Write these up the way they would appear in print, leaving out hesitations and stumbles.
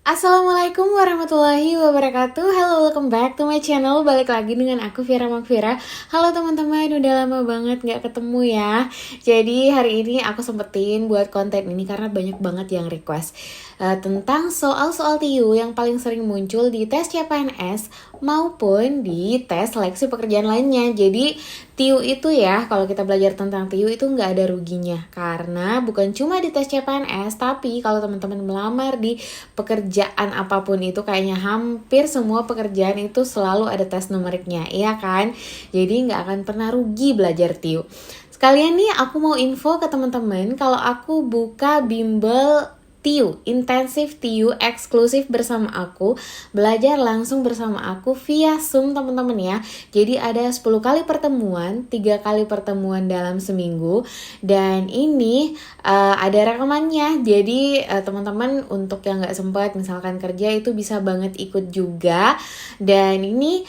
Assalamualaikum warahmatullahi wabarakatuh. Hello, welcome back to my channel. Balik lagi dengan aku Vira Magvira. Halo teman-teman, udah lama banget gak ketemu ya. Jadi hari ini aku sempetin buat konten ini karena banyak banget yang request tentang soal-soal TIU yang paling sering muncul di tes CPNS maupun di tes seleksi pekerjaan lainnya. Jadi TIU itu ya, kalau kita belajar tentang TIU itu nggak ada ruginya. Karena bukan cuma di tes CPNS, tapi kalau teman-teman melamar di pekerjaan apapun itu, kayaknya hampir semua pekerjaan itu selalu ada tes numeriknya, iya kan? Jadi nggak akan pernah rugi belajar TIU. Sekalian nih aku mau info ke teman-teman kalau aku buka bimbel TIU, intensif TIU eksklusif bersama aku, belajar langsung bersama aku via Zoom teman-teman ya. Jadi ada 10 kali pertemuan, 3 kali pertemuan dalam seminggu, dan ini ada rekamannya. Jadi teman-teman untuk yang gak sempat misalkan kerja itu bisa banget ikut juga. Dan ini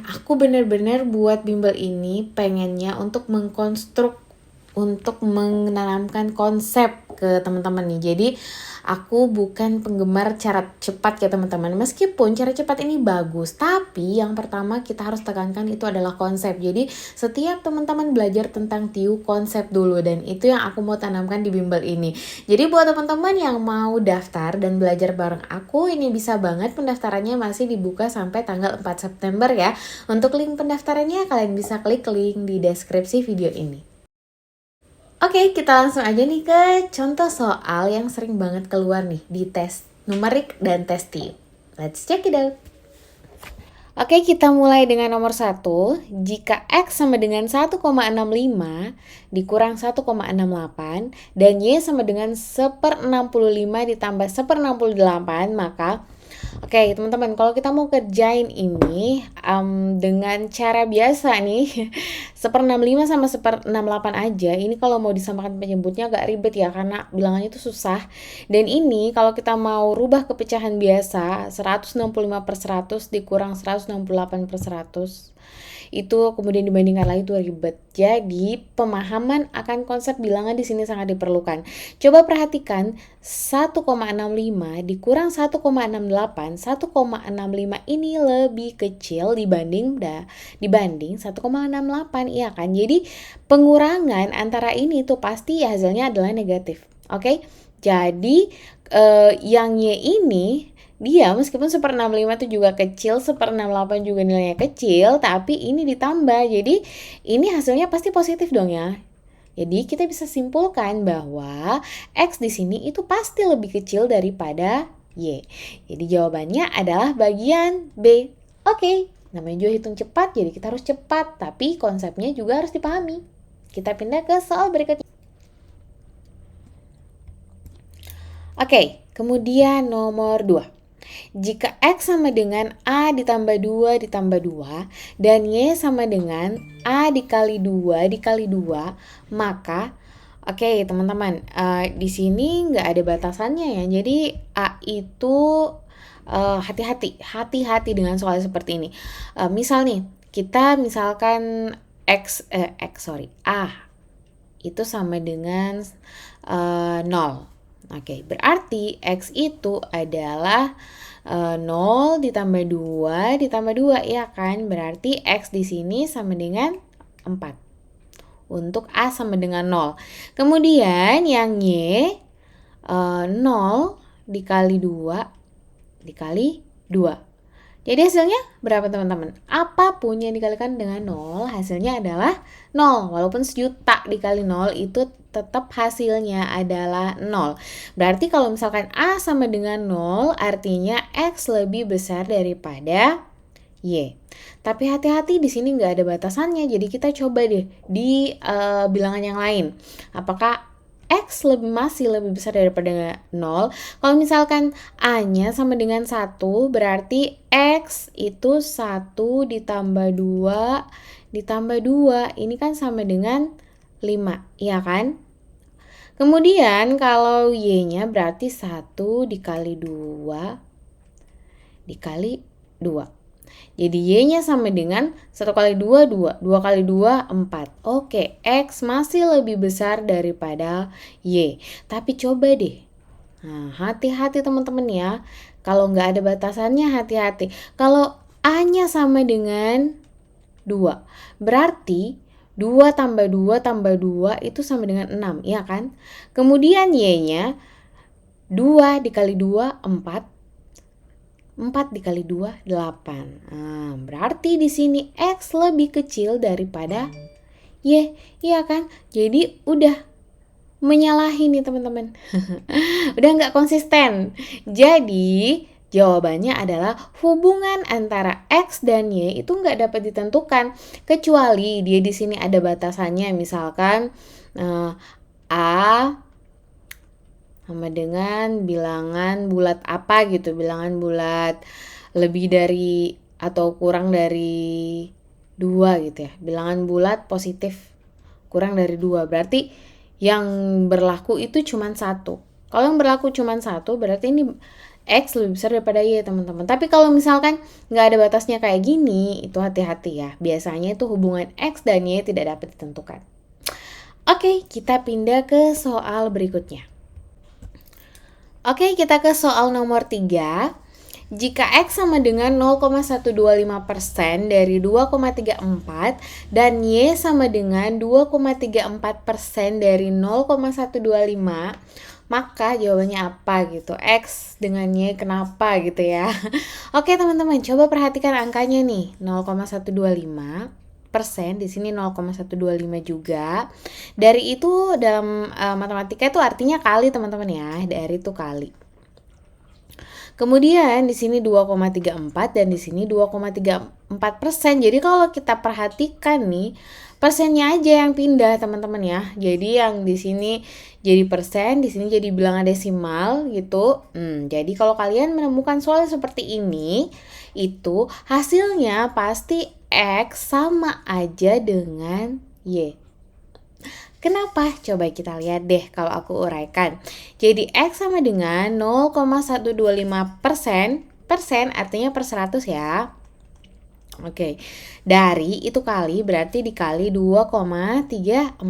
aku bener-bener buat bimbel ini pengennya untuk untuk menanamkan konsep ke teman-teman nih. Jadi aku bukan penggemar cara cepat ya teman-teman. Meskipun cara cepat ini bagus, tapi yang pertama kita harus tekankan itu adalah konsep. Jadi setiap teman-teman belajar tentang TIU, konsep dulu, dan itu yang aku mau tanamkan di bimbel ini. Jadi buat teman-teman yang mau daftar dan belajar bareng aku, ini bisa banget, pendaftarannya masih dibuka sampai tanggal 4 September ya. Untuk link pendaftarannya kalian bisa klik link di deskripsi video ini. Oke, kita langsung aja nih ke contoh soal yang sering banget keluar nih di tes numerik dan tes TIU. Let's check it out. Oke, kita mulai dengan nomor 1. Jika X sama dengan 1,65 dikurang 1,68 dan Y sama dengan 1/65 ditambah 1/68, maka oke, teman-teman, kalau kita mau kerjain ini dengan cara biasa nih, 1/65 sama 1/68 aja. Ini kalau mau disamakan penyebutnya agak ribet ya, karena bilangannya itu susah. Dan ini kalau kita mau rubah ke pecahan biasa, 165/100 dikurang 168/100, itu kemudian dibandingkan lagi itu ribet. Jadi pemahaman akan konsep bilangan di sini sangat diperlukan. Coba perhatikan 1,65 dikurang 1,68. 1,65 ini lebih kecil dibanding 1,68, iya kan? Jadi pengurangan antara ini tuh pasti hasilnya adalah negatif. Oke? Jadi yang Y ini dia meskipun 1/65 itu juga kecil, 1/68 juga nilainya kecil, tapi ini ditambah. Jadi ini hasilnya pasti positif dong ya. Jadi kita bisa simpulkan bahwa X di sini itu pasti lebih kecil daripada Y. Jadi jawabannya adalah bagian B. Oke, namanya juga hitung cepat, jadi kita harus cepat, tapi konsepnya juga harus dipahami. Kita pindah ke soal berikutnya. Oke, kemudian nomor 2. Jika X sama dengan A ditambah 2 ditambah 2 dan Y sama dengan A dikali 2 dikali 2, maka oke teman-teman, di sini nggak ada batasannya ya. Jadi A itu hati-hati dengan soal seperti ini. Misal nih, kita misalkan A itu sama dengan 0. Oke, berarti X itu adalah 0 ditambah 2 ditambah 2, ya kan? Berarti X di sini sama dengan 4. Untuk A sama dengan 0. Kemudian yang Y 0 dikali 2 dikali 2. Jadi hasilnya berapa teman-teman? Apapun yang dikalikan dengan 0 hasilnya adalah 0. Walaupun 1.000.000 dikali 0 itu tetap hasilnya adalah 0. Berarti kalau misalkan A sama dengan 0 artinya X lebih besar daripada Y. Tapi hati-hati di sini nggak ada batasannya. Jadi kita coba deh di bilangan yang lain. Apakah X masih lebih besar daripada 0. Kalau misalkan A-nya sama dengan 1, berarti X itu 1 ditambah 2 ditambah 2. Ini kan sama dengan 5, iya kan? Kemudian kalau Y-nya berarti 1 dikali 2 dikali 2. Jadi Y-nya sama dengan 1 kali 2, 2. 2 kali 2, 4. Oke, X masih lebih besar daripada Y. Tapi coba deh, Nah, hati-hati teman-teman ya. Kalau nggak ada batasannya, hati-hati. Kalau A-nya sama dengan 2, berarti 2 tambah 2 tambah 2 itu sama dengan 6, ya kan? Kemudian Y-nya 2 dikali 2, 4. 4 dikali 2, 8. Nah, berarti di sini X lebih kecil daripada Y, iya kan? Jadi udah menyalahi nih teman-teman. Udah nggak konsisten. Jadi jawabannya adalah hubungan antara X dan Y itu nggak dapat ditentukan kecuali dia di sini ada batasannya, misalkan A sama dengan bilangan bulat apa gitu, bilangan bulat lebih dari atau kurang dari 2 gitu ya, bilangan bulat positif kurang dari 2, berarti yang berlaku itu cuma 1. Kalau yang berlaku cuma 1 berarti ini X lebih besar daripada Y teman-teman. Tapi kalau misalkan nggak ada batasnya kayak gini, itu hati-hati ya, biasanya itu hubungan X dan Y tidak dapat ditentukan. Oke, kita pindah ke soal berikutnya. Oke, kita ke soal nomor 3. Jika X sama dengan 0,125% dari 2,34 dan Y sama dengan 2,34% dari 0,125, maka jawabannya apa gitu? X dengan Y kenapa gitu ya? Oke teman-teman, coba perhatikan angkanya nih, 0,125%, di sini 0,125 juga. Dari itu dalam matematika itu artinya kali teman-teman ya, dari itu kali. Kemudian di sini 2,34 dan di sini 2,34%. Jadi kalau kita perhatikan nih, persennya aja yang pindah teman-teman ya. Jadi yang di sini jadi persen, di sini jadi bilangan desimal gitu. Jadi kalau kalian menemukan soal seperti ini, itu hasilnya pasti X sama aja dengan Y. Kenapa? Coba kita lihat deh kalau aku uraikan. Jadi X sama dengan 0,125%, persen artinya per 100 ya. Oke, dari itu kali berarti dikali 2,34.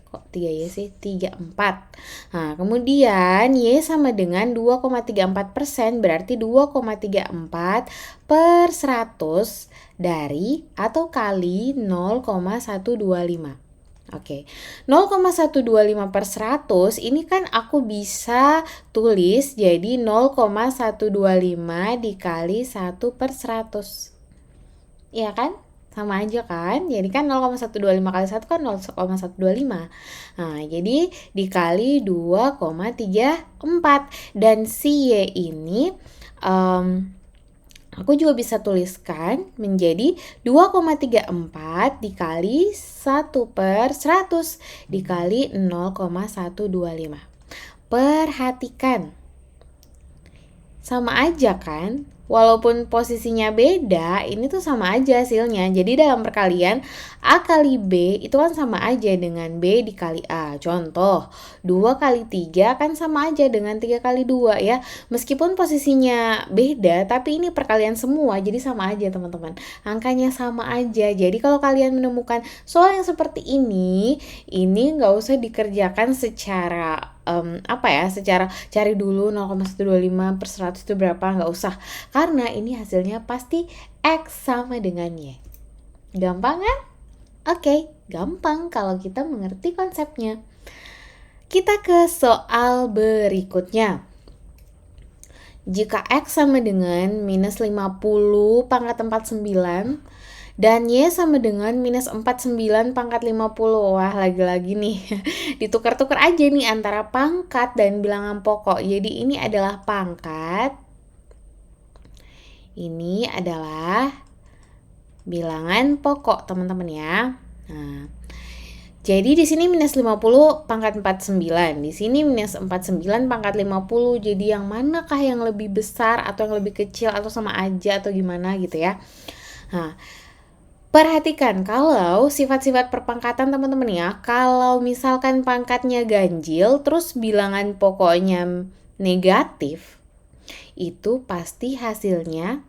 Kok 3 ya sih? 34. Nah, kemudian Y sama dengan 2,34%, berarti 2,34 per 100 dari atau kali 0,125. Oke, 0,125 per 100 ini kan aku bisa tulis jadi 0,125 dikali 1 per 100. Iya kan? Sama aja kan? Jadi kan 0,125 kali 1 kan 0,125. Nah, jadi dikali 2,34. Dan si Y ini aku juga bisa tuliskan menjadi 2,34 dikali 1 per 100 dikali 0,125. Perhatikan, sama aja kan? Walaupun posisinya beda, ini tuh sama aja hasilnya. Jadi dalam perkalian A kali B itu kan sama aja dengan B dikali A. Contoh, 2 kali 3 kan sama aja dengan 3 kali 2 ya. Meskipun posisinya beda, tapi ini perkalian semua, jadi sama aja teman-teman. Angkanya sama aja. Jadi kalau kalian menemukan soal yang seperti ini nggak usah dikerjakan secara secara cari dulu 0,125 per 100 itu berapa, nggak usah. Karena ini hasilnya pasti X sama dengan Y. Gampang kan? Oke, gampang kalau kita mengerti konsepnya. Kita ke soal berikutnya. Jika X sama dengan minus 50 pangkat 49 dan Y sama dengan minus 49 pangkat 50. Wah, lagi-lagi nih ditukar-tukar aja nih antara pangkat dan bilangan pokok. Jadi ini adalah pangkat, ini adalah bilangan pokok teman-teman ya. Nah, jadi di sini minus 50 pangkat 49, di sini minus 49 pangkat 50. Jadi yang manakah yang lebih besar atau yang lebih kecil atau sama aja atau gimana gitu ya. Nah, perhatikan kalau sifat-sifat perpangkatan teman-teman ya, kalau misalkan pangkatnya ganjil terus bilangan pokoknya negatif, itu pasti hasilnya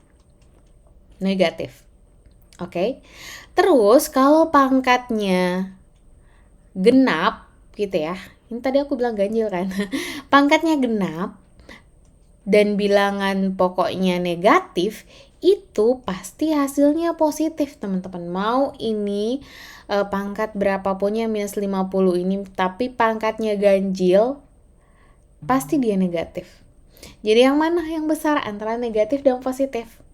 negatif. Oke. Terus kalau pangkatnya genap gitu ya, Ini tadi aku bilang ganjil kan. Pangkatnya genap dan bilangan pokoknya negatif, itu pasti hasilnya positif teman-teman. Mau ini pangkat berapapun yang minus 50 ini, tapi pangkatnya ganjil, pasti dia negatif. Jadi yang mana yang besar antara negatif dan positif?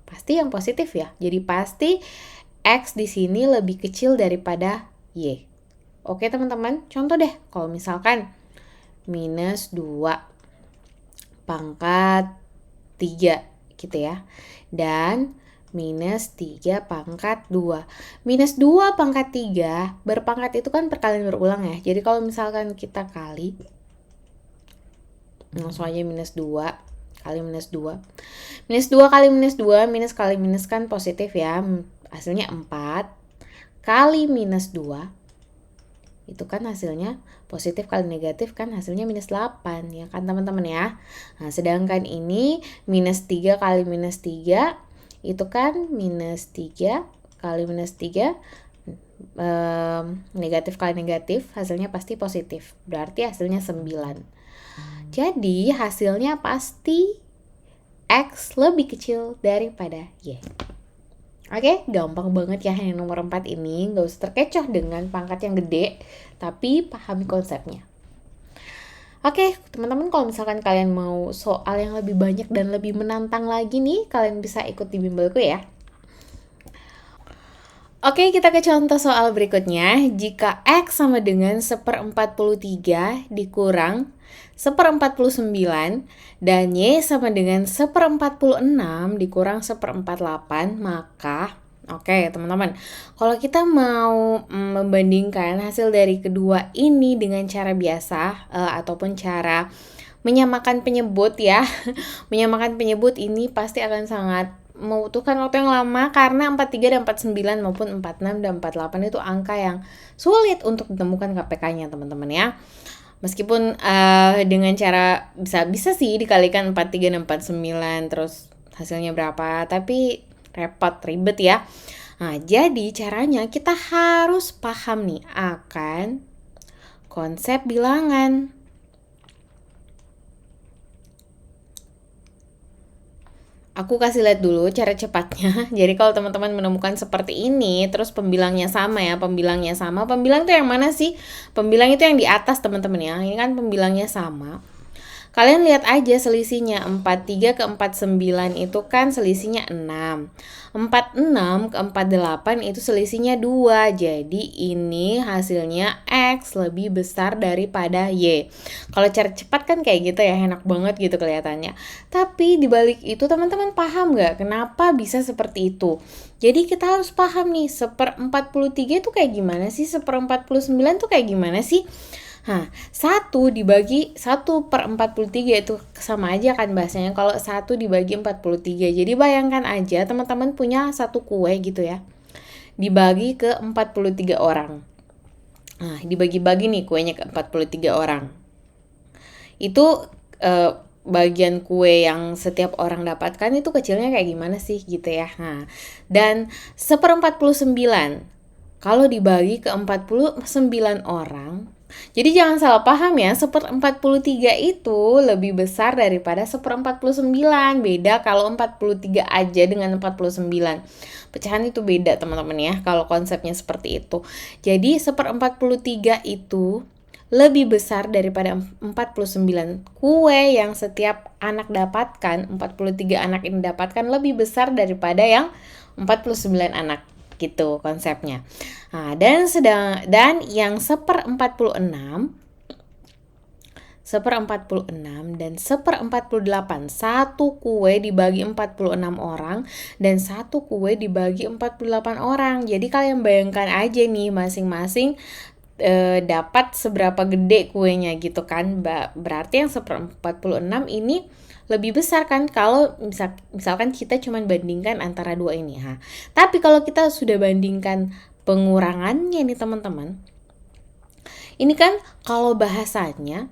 Pasti yang positif ya. Jadi pasti X di sini lebih kecil daripada Y. Oke teman-teman, contoh deh. Kalau misalkan minus 2 pangkat 3 gitu ya. Dan minus 3 pangkat 2. Minus 2 pangkat 3 berpangkat itu kan perkalian berulang ya. Jadi kalau misalkan kita kali, langsung aja minus 2 kali minus 2. Minus 2 kali minus 2, minus kali minus kan positif ya. Hasilnya 4 kali minus 2. Itu kan hasilnya positif kali negatif kan hasilnya minus 8 ya kan teman-teman ya. Nah sedangkan ini minus 3 kali minus 3 itu kan minus 3 kali minus 3 negatif kali negatif hasilnya pasti positif. Berarti hasilnya 9. Jadi hasilnya pasti X lebih kecil daripada Y. Oke, gampang banget ya yang nomor 4 ini. Gak usah terkecoh dengan pangkat yang gede, tapi pahami konsepnya. Oke, teman-teman kalau misalkan kalian mau soal yang lebih banyak dan lebih menantang lagi nih, kalian bisa ikut di bimbelku ya. Oke, kita ke contoh soal berikutnya. Jika X sama dengan 1/43 dikurang 1/49 dan Y sama dengan 1/46 dikurang 1/48, maka oke teman-teman, kalau kita mau membandingkan hasil dari kedua ini dengan cara biasa ataupun cara menyamakan penyebut ya. Menyamakan penyebut ini pasti akan sangat membutuhkan waktu yang lama karena 43 dan 49 maupun 46 dan 48 itu angka yang sulit untuk ditemukan KPK-nya teman-teman ya. Meskipun dengan cara bisa sih dikalikan 43 dan 49 terus hasilnya berapa, tapi ribet ya. Nah, jadi caranya kita harus paham nih akan konsep bilangan. Aku kasih lihat dulu cara cepatnya. Jadi kalau teman-teman menemukan seperti ini, terus pembilangnya sama ya, pembilang tuh yang mana sih? Pembilang itu yang di atas teman-teman ya. Ini kan pembilangnya sama. Kalian lihat aja selisihnya, 43 ke 49 itu kan selisihnya 6. 46 ke 48 itu selisihnya 2. Jadi ini hasilnya X lebih besar daripada Y. Kalau cara cepat kan kayak gitu ya, enak banget gitu kelihatannya. Tapi dibalik itu teman-teman paham gak kenapa bisa seperti itu? Jadi kita harus paham nih, 1/43 itu kayak gimana sih? 1/49 tuh kayak gimana sih? Nah, 1 dibagi 1/43 itu sama aja kan bahasanya kalau 1 dibagi 43. Jadi bayangkan aja teman-teman punya satu kue gitu ya. Dibagi ke 43 orang. Nah, dibagi-bagi nih kuenya ke 43 orang. Itu bagian kue yang setiap orang dapatkan itu kecilnya kayak gimana sih gitu ya. Nah, dan 1/49 kalau dibagi ke 49 orang, jadi jangan salah paham ya, 1/43 itu lebih besar daripada 1/49. Beda kalau 43 aja dengan 49. Pecahan itu beda teman-teman ya, kalau konsepnya seperti itu. Jadi 1/43 itu lebih besar daripada 49. Kue yang setiap anak dapatkan, 43 anak ini dapatkan lebih besar daripada yang 49 anak. Gitu konsepnya. Nah, dan yang 1/46 dan 1/48, satu kue dibagi 46 orang dan satu kue dibagi 48 orang. Jadi kalian bayangkan aja nih masing-masing dapat seberapa gede kuenya gitu kan. Berarti yang 1/46 ini lebih besar kan kalau misalkan kita cuma bandingkan antara dua ini. Tapi kalau kita sudah bandingkan pengurangannya nih teman-teman, ini kan kalau bahasanya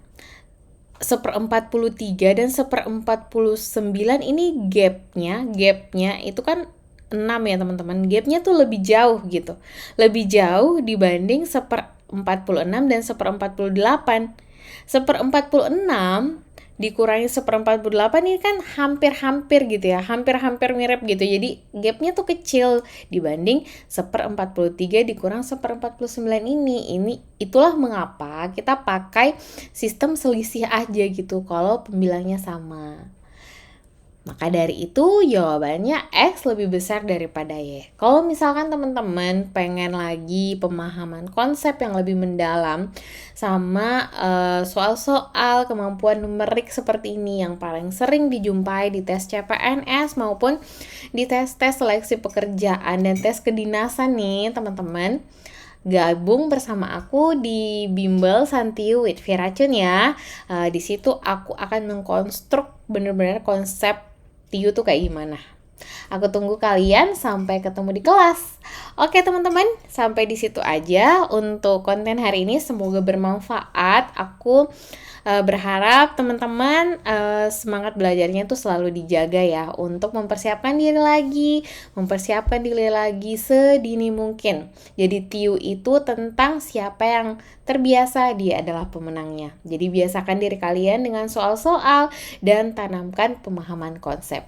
1/43 dan 1/49 ini gapnya itu kan 6 ya teman-teman. Gapnya tuh lebih jauh gitu. Lebih jauh dibanding 1/46 dan 1/48. 1/46 dikurangi 1/48 ini kan hampir-hampir gitu ya, hampir-hampir mirip gitu. Jadi gapnya tuh kecil dibanding 1/43 dikurang 1/49 ini. Itulah mengapa kita pakai sistem selisih aja gitu kalau pembilangnya sama. Maka dari itu jawabannya X lebih besar daripada Y. Kalau misalkan teman-teman pengen lagi pemahaman konsep yang lebih mendalam sama soal-soal kemampuan numerik seperti ini yang paling sering dijumpai di tes CPNS maupun di tes-tes seleksi pekerjaan dan tes kedinasan nih teman-teman, gabung bersama aku di Bimbel Santiu with Viracun ya. Di situ aku akan mengkonstruk bener-bener konsep TIU tuh kayak gimana. Aku tunggu kalian sampai ketemu di kelas. Oke teman-teman, sampai di situ aja untuk konten hari ini. Semoga bermanfaat. Aku berharap teman-teman semangat belajarnya tuh selalu dijaga ya untuk mempersiapkan diri lagi sedini mungkin. Jadi TIU itu tentang siapa yang terbiasa, dia adalah pemenangnya. Jadi biasakan diri kalian dengan soal-soal dan tanamkan pemahaman konsep.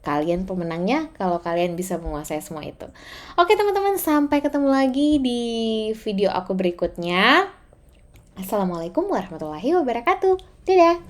Kalian pemenangnya kalau kalian bisa menguasai semua itu. Oke teman-teman, sampai ketemu lagi di video aku berikutnya. Assalamualaikum warahmatullahi wabarakatuh. Dadah.